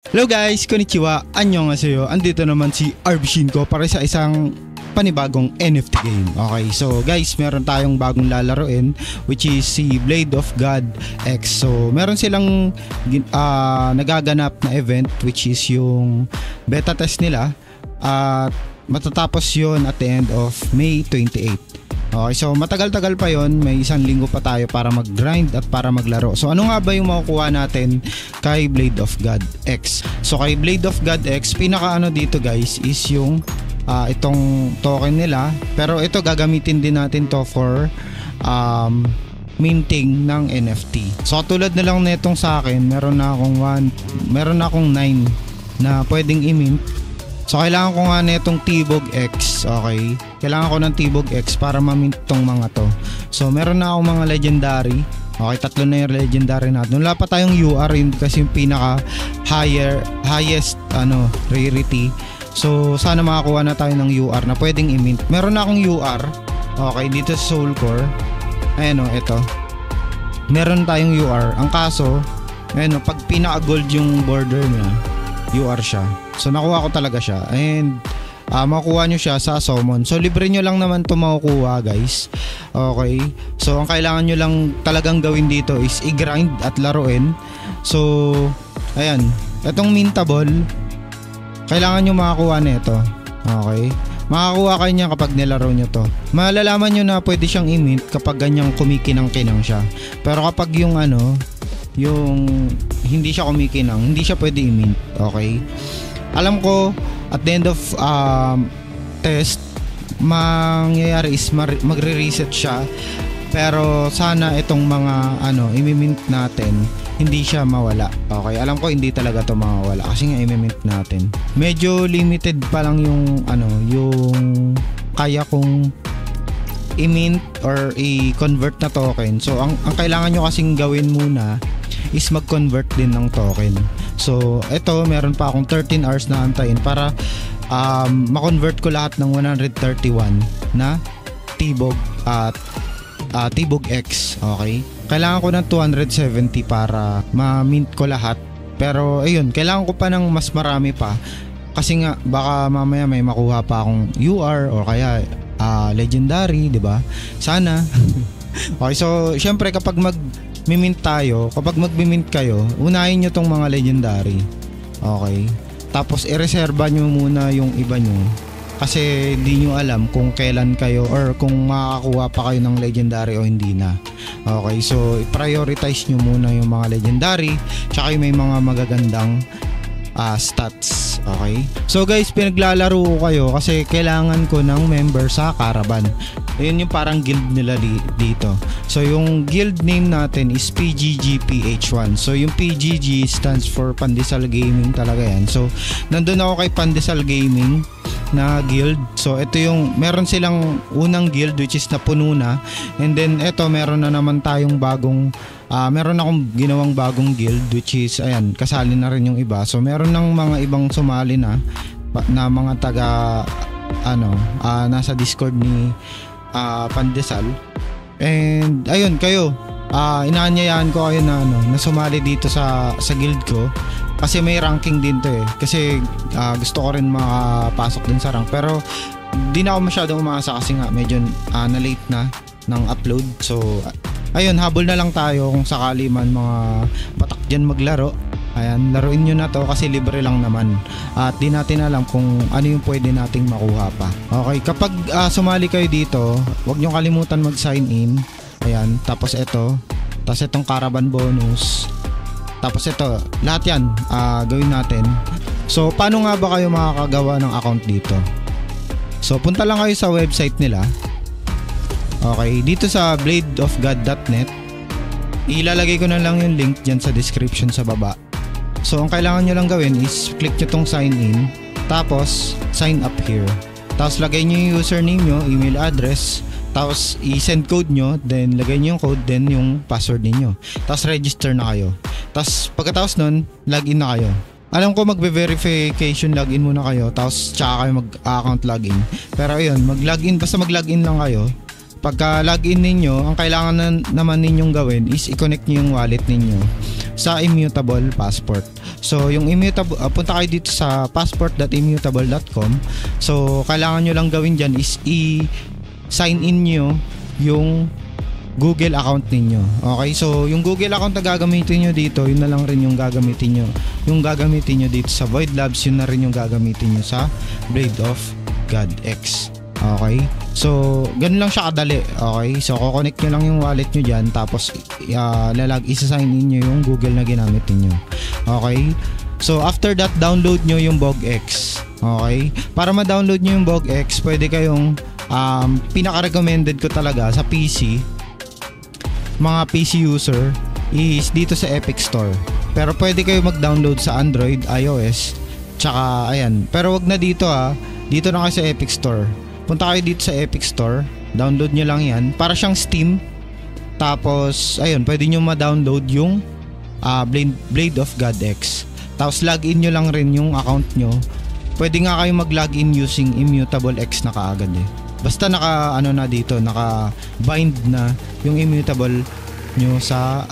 Hello guys, konnichiwa, annyeonghaseyo. Andito naman si Arbshinko para sa isang panibagong NFT game. Okay, so guys, meron tayong bagong lalaroin which is si Blade of God X. So meron silang nagaganap na event which is yung beta test nila at matatapos yon at the end of May 28. Okay, so matagal-tagal pa yon, may isang linggo pa tayo para mag-grind at para maglaro. So ano nga ba yung makukuha natin kay Blade of God X? So kay Blade of God X, pinaka dito guys is yung itong token nila. Pero ito gagamitin din natin to for minting ng NFT. So tulad na lang netong sa akin, meron na akong 9 na pwedeng i-mint. So kailangan ko nga netong T-Bog X, okay? Kailangan ko ng T-Bog X para ma-mint tong mga to. So meron na akong mga legendary. Okay, 3 na yung legendary natin. Wala pa tayong UR yun kasi yung pinaka highest rarity. So sana makakuha na tayo ng UR na pwedeng i-mint. Meron na akong UR. Okay, dito sa Soul Core. Ayan ito. Meron tayong UR. Ang kaso, ayan pag pinaka gold yung border niya, UR siya. So nakuha ko talaga siya and makukuha nyo siya sa summon. So libre nyo lang naman ito makukuha guys. Okay, so ang kailangan nyo lang talagang gawin dito is i-grind at laruin. So ayan, itong mintable kailangan nyo makakuha nito. Okay, makakuha kayo niya kapag nilaro nyo to. Malalaman nyo na pwede siyang i-mint kapag ganyang kumikinang-kinang siya. Pero kapag yung yung hindi siya kumikinang, hindi siya pwede i-mint. Okay, alam ko at the end of test mangyayari is magre-reset siya, pero sana itong mga i-mint natin hindi siya mawala. Okay, alam ko hindi talaga to mawala kasi nga i-mint natin. Medyo limited pa lang yung yung kaya kong i-mint or i-convert na token. So ang kailangan nyo kasing gawin muna is mag-convert din ng token. So ito, meron pa akong 13 hours na antayin para ma-convert ko lahat ng 131 na T-Bog at T-Bog X. Okay, kailangan ko ng 270 para ma-mint ko lahat. Pero ayun, kailangan ko pa ng mas marami pa kasi nga baka mamaya may makuha pa akong UR or kaya legendary, 'di ba? Sana. Okay, so syempre kapag mag-mint kayo, unahin nyo tong mga legendary. Okay, tapos i-reserva nyo muna yung iba nyo kasi di nyo alam kung kailan kayo or kung makakakuha pa kayo ng legendary o hindi na. Okay, so i-prioritize nyo muna yung mga legendary tsaka yung may mga magagandang stats. Okay, so guys, pinaglalaro ko kayo kasi kailangan ko ng member sa Caravan. Ayun yung parang guild nila dito. So yung guild name natin is PGGPH1. So yung PGG stands for Pandesal Gaming talaga yan. So nandun ako kay Pandesal Gaming na guild. So ito yung meron silang unang guild which is napuno na, and then ito meron na naman tayong bagong meron akong ginawang bagong guild which is ayan, kasali na rin yung iba. So meron ng mga ibang sumali na mga taga nasa Discord ni Pandesal. And ayun, kayo inaanyayahan ko kayo na sumali dito sa guild ko kasi may ranking din to kasi gusto ko rin makapasok din sa rank, pero di na ako masyadong umaasa kasi nga medyo na late na ng upload. So ayun, habol na lang tayo kung sakali man mga patak dyan maglaro. Ayan, laruin nyo na to kasi libre lang naman at di natin alam kung ano yung pwede nating makuha pa. Okay, kapag sumali kayo dito, huwag nyo kalimutan mag sign in. Ayan, tapos itong Caravan bonus, tapos ito, lahat yan gawin natin. So paano nga ba kayo makakagawa ng account dito? So punta lang kayo sa website nila. Okay, dito sa bladeofgod.net. Ilalagay ko na lang yung link dyan sa description sa baba. So ang kailangan nyo lang gawin is click nyo tong sign in, tapos sign up here, tapos lagay nyo yung username nyo, email address, tapos i-send code nyo, then lagay nyo yung code, then yung password niyo, tapos register na kayo. Tapos pagkatapos nun, login na kayo. Alam ko magbe-verification login muna kayo, tapos tsaka kayo mag-account login. Pero ayun, mag-login, basta mag-login lang kayo. pagka login ninyo, ang kailangan naman ninyong gawin is i-connect nyo yung wallet ninyo sa Immutable Passport. So yung Immutable, punta kayo dito sa passport.immutable.com. So kailangan nyo lang gawin dyan is i-sign in nyo yung Google account ninyo. Okay, so yung Google account na gagamitin nyo dito, yun na lang rin yung gagamitin nyo. Yung gagamitin nyo dito sa Void Labs, yun na rin yung gagamitin nyo sa Blade of God X. Okay, so ganun lang siya kadali. Okay, so kukonect nyo lang yung wallet nyo dyan, tapos isa-sign in nyo yung Google na ginamit niyo. Okay, so after that, download nyo yung BogX. Okay, para ma-download nyo yung BogX, pwede kayong pinaka-recommended ko talaga sa PC, mga PC user, is dito sa Epic Store. Pero pwede kayo mag-download sa Android, iOS, tsaka ayan. Pero wag na dito dito na kayo sa Epic Store. Punta kayo dito sa Epic Store, download nyo lang yan, para siyang Steam. Tapos ayun, pwede nyo ma-download yung Blade of God X. Tapos login nyo lang rin yung account nyo. Pwede nga kayo mag-login using Immutable X na kaagad Basta naka bind na yung Immutable nyo sa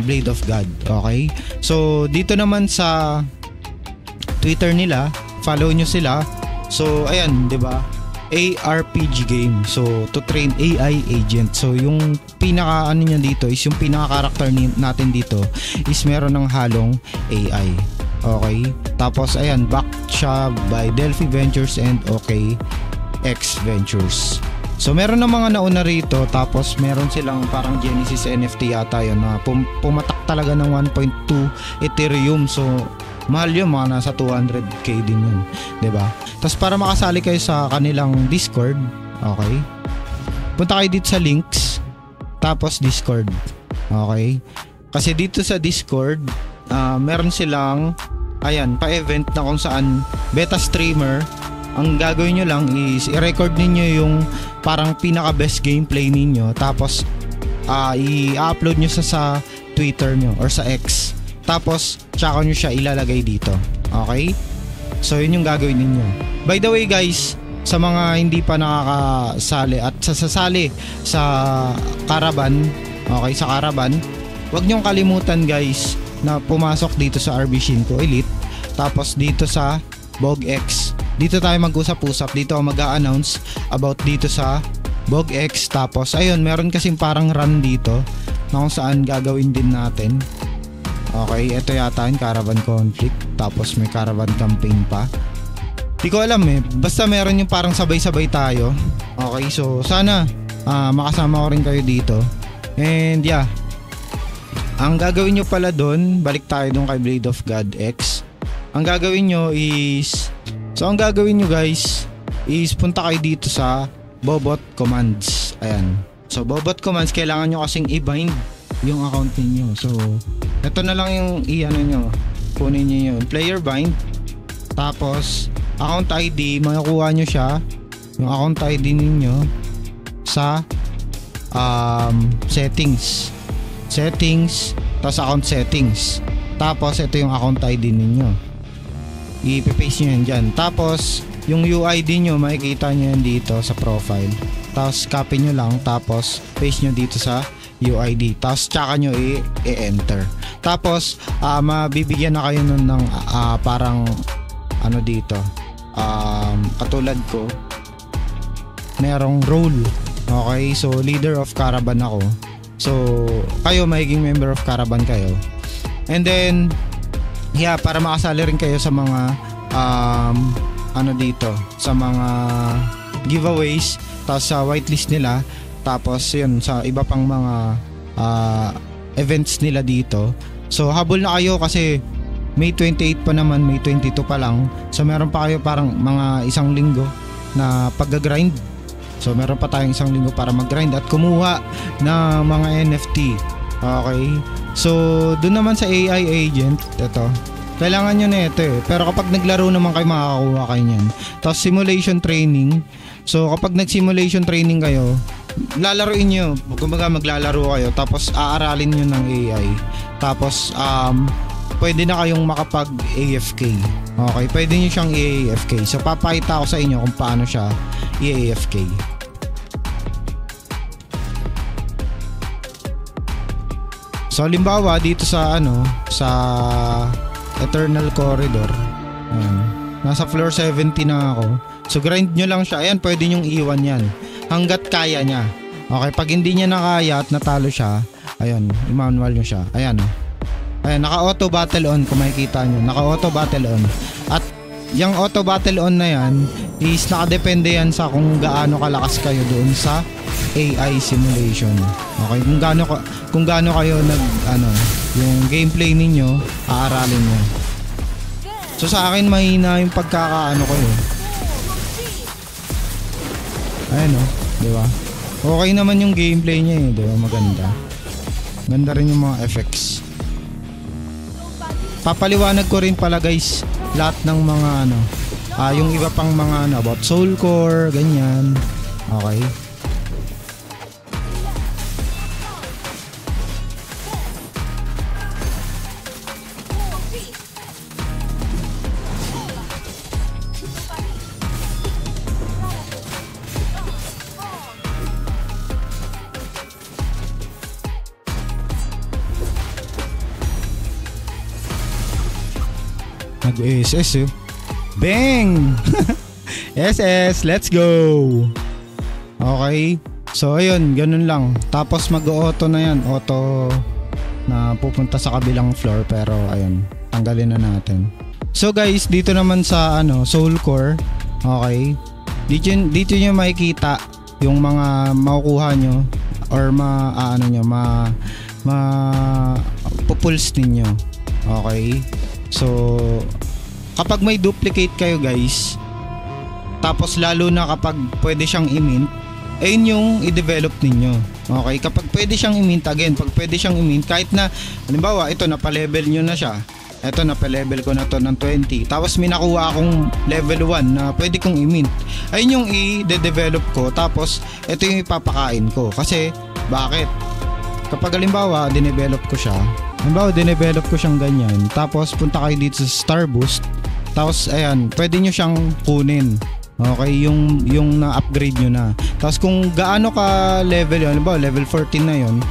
Blade of God. Okay, so dito naman sa Twitter nila, follow nyo sila. So ayan, 'di ba? ARPG game. So to train AI agent. So yung pinaka niya dito is yung pinaka character natin dito is meron ng halong AI. Okay? Tapos ayan, backed siya by Delphi Ventures and OKX Ventures. So meron na mga nauna rito, tapos meron silang parang Genesis NFT yata yun na pumatak talaga ng 1.2 Ethereum. So mahal yun, mga nasa 200k din yun, 'di ba? Tapos para makasali kayo sa kanilang Discord, okay, punta kayo dito sa links, tapos Discord. Okay, kasi dito sa Discord meron silang pa-event na kung saan beta streamer. Ang gagawin nyo lang is i-record ninyo yung parang pinaka best gameplay ninyo, tapos i-upload nyo sa Twitter nyo or sa X, tapos tsaka nyo siya ilalagay dito. Okay, so yun yung gagawin ninyo. By the way guys, sa mga hindi pa nakakasali at sasali sa Caravan, okay, sa Caravan, wag nyong kalimutan guys na pumasok dito sa RB5 Elite, tapos dito sa BogX. Dito tayo mag-usap-usap, dito ako mag-a-announce about dito sa BogX. Tapos ayun, meron kasing parang run dito na kung saan gagawin din natin. Okay, ito yata yung Caravan Conflict, tapos may Caravan Campaign pa. Di ko alam basta meron yung parang sabay-sabay tayo. Okay, so sana makasama ko rin kayo dito. And yeah, ang gagawin nyo pala doon, balik tayo doon kay Blade of God X. Ang gagawin nyo is, ang gagawin nyo guys is punta kayo dito sa Bobot Commands. Ayan, so Bobot Commands, kailangan nyo kasing i-bind yung account niyo. So ito na lang yung nyo, kunin nyo yung player bind, tapos account ID, makukuha nyo siya, yung account ID ninyo sa settings, tapos account settings, tapos ito yung account ID ninyo, i-paste nyo yan dyan. Tapos yung UID nyo, makikita nyo yan dito sa profile, tapos copy nyo lang, tapos paste nyo dito sa UID, tapos tsaka nyo i-enter. Tapos mabibigyan na kayo nun ng parang dito, katulad ko, merong role. Okay, so leader of Caravan ako, so kayo magiging member of Caravan kayo. And then yeah, para makasali rin kayo sa mga dito, sa mga giveaways, tapos sa whitelist nila, tapos yun sa iba pang mga events nila dito. So habol na kayo kasi May 28 pa naman, May 22 pa lang. So meron pa kayo parang mga isang linggo na pag-grind. So meron pa tayong isang linggo para mag-grind at kumuha ng mga NFT. Okay, so doon naman sa AI agent, ito, kailangan nyo na ito pero kapag naglaro naman kayo, makakakuha kayo nyan. Tapos simulation training. So kapag nag-simulation training kayo, lalaruin nyo, kumbaga maglalaro kayo, tapos aaralin nyo ng AI. Tapos pwede na kayong makapag AFK. Okay, pwede nyo siyang i-AFK. So papakita ko sa inyo kung paano siya i-AFK. So halimbawa dito sa sa Eternal Corridor, ayan, nasa floor 70 na ako. So grind nyo lang siya. Ayan, pwede nyong iwan yan hanggat kaya niya. Okay, pag hindi niya nakaya at natalo siya, ayun, i-manual nyo siya. Ayan o. Ayan, naka-auto battle on kung makikita nyo. Naka-auto battle on. At yung auto battle on na yan is nakadepende yan sa kung gaano kalakas kayo doon sa AI simulation. Okay, kung gaano kayo yung gameplay ninyo, aaralin nyo. So sa akin mahina yung pagkakaano ko yun. Ayan o, di ba? Okay naman yung gameplay niya di ba? Maganda. Ganda rin yung mga effects. Papaliwanag ko rin pala guys lahat ng mga yung iba pang mga about soul core, ganyan. Okay. Nag-SS Bang! SS, let's go! Okay. So ayun, ganun lang. Tapos mag-auto na yan. Auto na pupunta sa kabilang floor. Pero ayun, tanggalin na natin. So guys, dito naman sa Soul Core. Okay. Dito nyo makikita yung mga makukuha nyo or pupulse ninyo. Okay. So kapag may duplicate kayo guys, tapos lalo na kapag pwede siyang i-mint, ayun yung i-develop ninyo. Okay, kapag pwede siyang i-mint, again, pag pwede siyang i-mint, kahit na halimbawa ito napa-level nyo na siya, ito napa-level ko na to ng 20, tapos may nakuha akong level 1 na pwede kong i-mint, ayun yung i-develop ko. Tapos ito yung ipapakain ko. Kasi bakit? Kapag halimbawa dinevelop ko siya, dinevelop ko siyang ganyan, tapos punta kayo dito sa Star Boost, tapos ayan, pwede nyo siyang kunin. Okay, yung na-upgrade nyo na. Tapos kung gaano ka level yun, halimbawa level 14 na yun,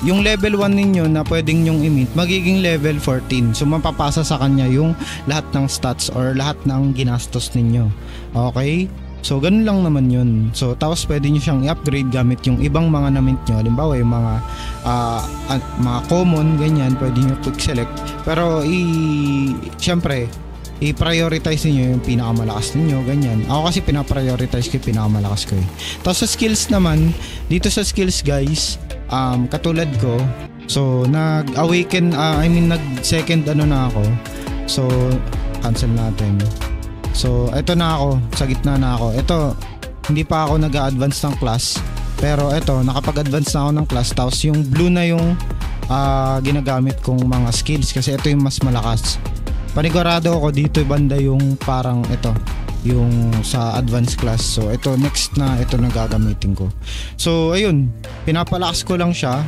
yung level 1 ninyo na pwedeng nyong i-mint, magiging level 14. So mapapasa sa kanya yung lahat ng stats or lahat ng ginastos ninyo. Okay? So ganun lang naman yun. So tapos pwede nyo siyang i-upgrade gamit yung ibang mga na-mint nyo. Halimbawa yung mga common, ganyan, pwede nyo quick select. Pero syempre i-prioritize niyo yung pinakamalakas niyo, ganyan. Ako kasi pina-prioritize ko yung pinakamalakas ko. Tapos sa skills naman, dito sa skills guys, katulad ko, so nag-awaken, nag-second na ako. So cancel natin. So eto na ako, sa gitna na ako. Ito, hindi pa ako nag-a-advance ng class, pero eto, nakapag-advance na ako ng class. Tapos yung blue na yung ginagamit kong mga skills, kasi ito yung mas malakas. Panigurado ako dito banda yung parang ito, yung sa advanced class. So ito next na ito na gagamitin ko. So ayun, pinapalakas ko lang siya.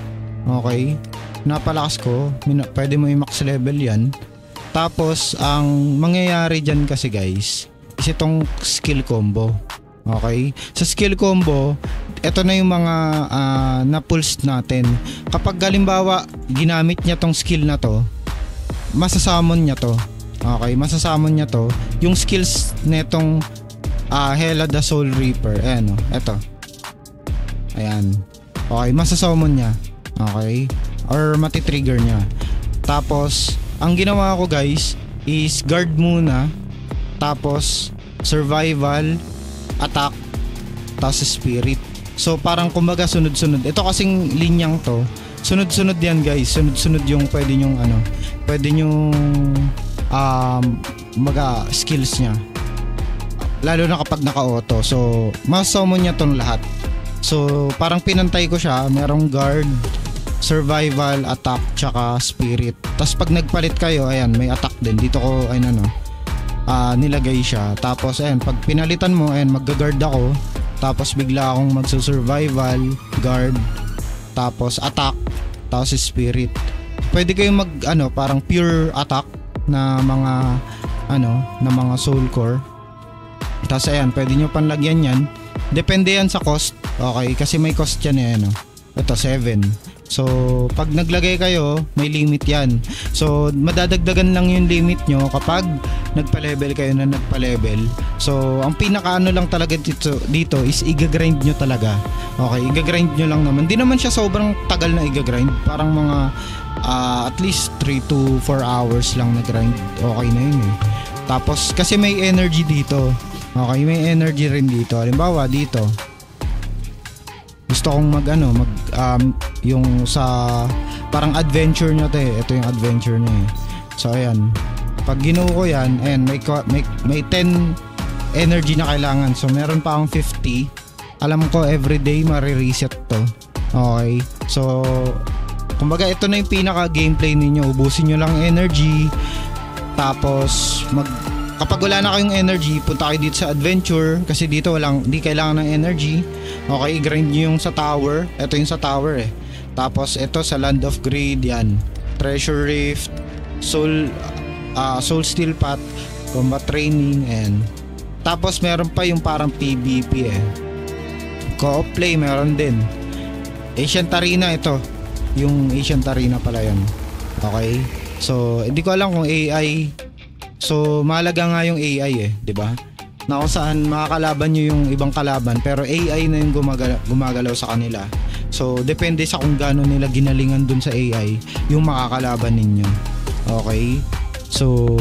Okay, pinapalakas ko, pwede mo i-max level yan. Tapos ang mangyayari dyan kasi guys is itong skill combo. Okay, sa skill combo, ito na yung mga na-pulse natin. Kapag halimbawa ginamit niya tong skill na to, masasamon niya to. Okay, masasamon niya to. Yung skills netong Hela the Soul Reaper. Ayan o, eto. Ayan. Okay, masasamon niya. Okay, or matitrigger niya. Tapos ang ginawa ko guys is guard muna, tapos survival, attack, tapos spirit. So parang kumbaga sunod-sunod. Ito kasing linyang to, sunod-sunod yan guys. Sunod-sunod yung pwede nyong pwede nyong skills nya, lalo na kapag naka-auto. So mas-summon niya tong lahat. So parang pinantay ko siya, merong guard, survival, attack, tsaka spirit. Tapos pag nagpalit kayo, ayan, may attack din. Dito ko nilagay siya. Tapos ayan, pag pinalitan mo, ayan, magga-guard ako. Tapos bigla akong magsu-survival, guard, tapos attack, tapos spirit. Pwede kayong parang pure attack na mga na mga soul core. Tapos ayan, pwede nyo panlagyan yan. Depende yan sa cost. Okay, kasi may cost yan ito 7. So, pag naglagay kayo, may limit yan. So, madadagdagan lang yung limit nyo kapag nagpa-level kayo na nagpa-level. So, ang pinaka-ano lang talaga dito is i-grind nyo talaga. Okay, i-grind nyo lang naman. Di naman siya sobrang tagal na i-grind. Parang mga at least 3 to 4 hours lang na grind. Okay na yun eh. Tapos, kasi may energy dito. Okay, may energy rin dito. Halimbawa, dito. Gusto kong yung sa parang adventure nyo to eh. Ito yung adventure nyo eh. So ayan, pag ginuo ko yan, ayan, may 10 energy na kailangan. So meron pa akong 50. Alam ko everyday marireset to. Okay, so kumbaga ito na yung pinaka gameplay ninyo. Ubusin nyo lang energy. Tapos kapag wala na kayong energy, punta kayo dito sa adventure. Kasi dito hindi kailangan ng energy. Okay, grind nyo yung sa tower. Ito yung sa tower eh. Tapos ito sa Land of Greed, yan. Treasure Rift, Soul Steel Path, Combat Training, and tapos meron pa yung parang PvP eh. Co-op play meron din. Ancient Arena ito. Yung Ancient Arena pala yan. Okay. So, hindi ko alam kung AI. So, mahalaga nga yung AI eh, 'di ba? Na kung saan makakalaban nyo yung ibang kalaban pero AI na yung gumagalaw sa kanila. So depende sa kung gaano nila ginalingan dun sa AI yung makakalaban ninyo. Okay, so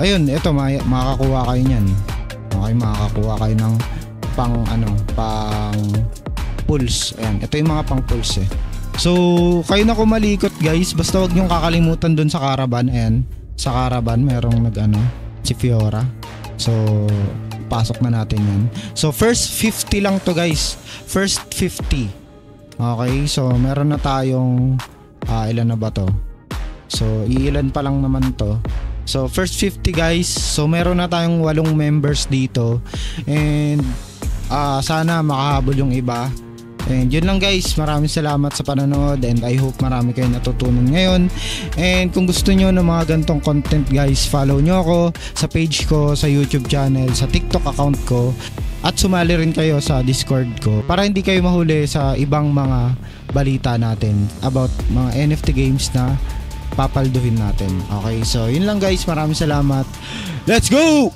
ayun, ito makakakuha kayo nyan. Okay, makakakuha kayo ng pang pulse. Ayan, ito yung mga pang pulse eh. So kayo na kumalikot guys, basta wag nyong kakalimutan dun sa caravan. Ayan, sa caravan merong si Fiora. So pasok na natin yan. So first 50 lang to guys. First 50. Okay, so meron na tayong ilan na ba to? So iilan pa lang naman to. So first 50 guys. So meron na tayong 8 members dito. And sana makahabol yung iba. And yun lang guys, maraming salamat sa panonood and I hope marami kayong natutunan ngayon. And kung gusto nyo ng mga gantong content guys, follow nyo ako sa page ko, sa YouTube channel, sa TikTok account ko, at sumali rin kayo sa Discord ko para hindi kayo mahuli sa ibang mga balita natin about mga NFT games na papalduhin natin. Okay, so yun lang guys, maraming salamat. Let's go!